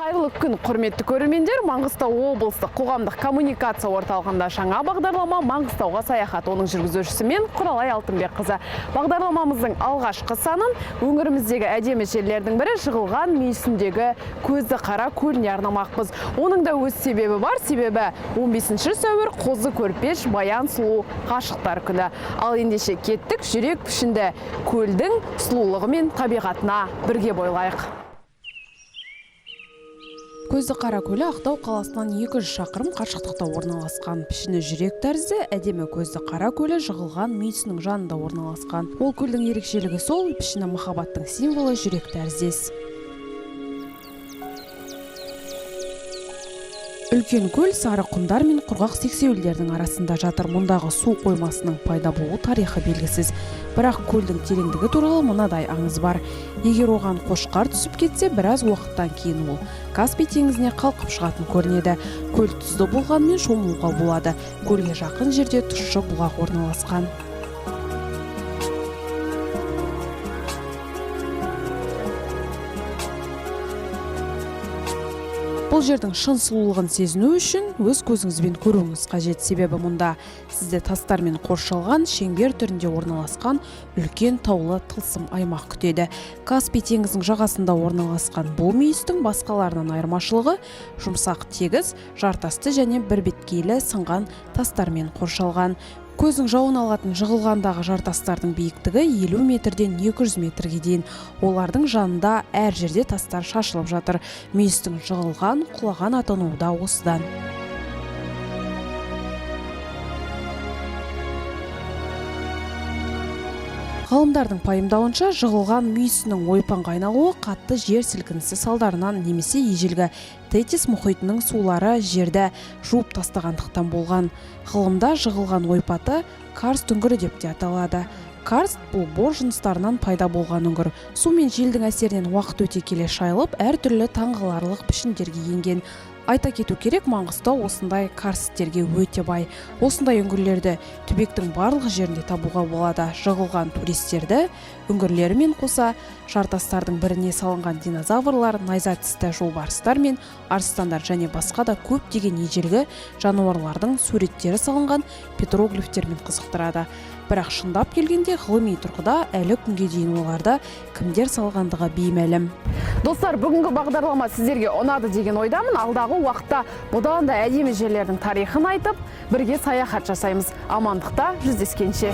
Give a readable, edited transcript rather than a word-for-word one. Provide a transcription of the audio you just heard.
Қайырлы күн, құрметті көрермендер. Маңғыстау облыстық қоғамдық коммуникация орталығында жаңа бағдарлама «Маңғыстауға саяхат». Оның жүргізушісі мен Құралай Алтынбекқызы. Бағдарламамыздың алғашқы санын өңіріміздегі әдемі жерлердің бірі жығылған мүйісіндегі көзі қара көліне арнамақпыз. Оның да өз себебі бар. Себебі 15 сәуір Қозы Көрпеш Баян сұлу ғашықтар күні. Ал ендеше кеттік жүрек пішінді көлдің сұлулығы мен табиғатына бірге бойлайық. Көзі қара көлі Ақтау қаласынан 200 шақырым қашықтықта орналасқан. Пішіні жүрек тәрізді әдемі көзі қара көлі жығылған мүйісінің жанында орналасқан. Ол көлдің ерекшелігі сол, пішіні махаббаттың символы жүрек тәріздес. Үлкен көл сары құмдар мен құрғақ сексеуілдердің арасында жатыр. Мұндағы су қоймасының пайда болу тарихы белгісіз. Бірақ көлдің тереңдігі туралы мынадай аңыз бар. Егер оған қошқар түсіп кетсе, біраз уақыттан кейін ол Каспий теңізіне қалқып шығатын көрінеді. Көл тұзды болғанмен шомылуға болады. Көлге жақын жерде тұщы бұлақ орналасқан. Бұл жердің шын сұлулығын сезіну үшін өз көзіңізбен көруіңіз қажет. Себебі мұнда сізді тастармен қоршалған шеңбер түрінде орналасқан үлкен таулы тылсым аймақ күтеді. Каспий теңізінің жағасында орналасқан бұл мүйістің басқаларынан айырмашылығы жұмсақ тегіс, жартасты және бірбеткейлі сынған тастармен қоршалған. Көздің жауын алатын жығылғандағы жартастардың биіктігі 50 метрден 200 метрге дейін. Олардың жанында әр жерде тастар шашылып жатыр. Мүйістің жығылған, құлаған атануы да осыдан. Ғалымдардың пайымдауынша жығылған мүйісінің ойпанға айналуы қатты жер сілкінісі салдарынан немесе ежелгі Тетис мұхитының сулары жерді жуып тастағандықтан болған. Ғылымда жығылған ойпаты карст үңгірі деп те аталады. Карст бұл бор жыныстарынан пайда болған үңгір. Су мен желдің әсерінен уақыт өте келе шайылып, әртүрлі таңғаларлық пішіндерге енген. Айта кету керек, Маңғыстау осындай карсттерге өте бай. Осындай үңгірлерді түбектің барлық жерінде табуға болады. Жығылған туристерді үңгірлерімен қоса жартастардың біріне салынған динозаврлар, найза тісті жолбарыстар мен арыстандар және басқа да көптеген ежелгі жануарлардың суреттері салынған петроглифтермен қызықтырады. Бірақ шындап келгенде ғылыми тұрғыда әлі күнге дейін оларда кімдер салғандығы беймәлім. Достар, бүгінгі бағдарлама сіздерге ұнады деген ойдамын. Алдағы уақытта бұдан да әдемі жерлердің тарихын айтып, бірге саяхат жасаймыз. Амандықта жүздескенше.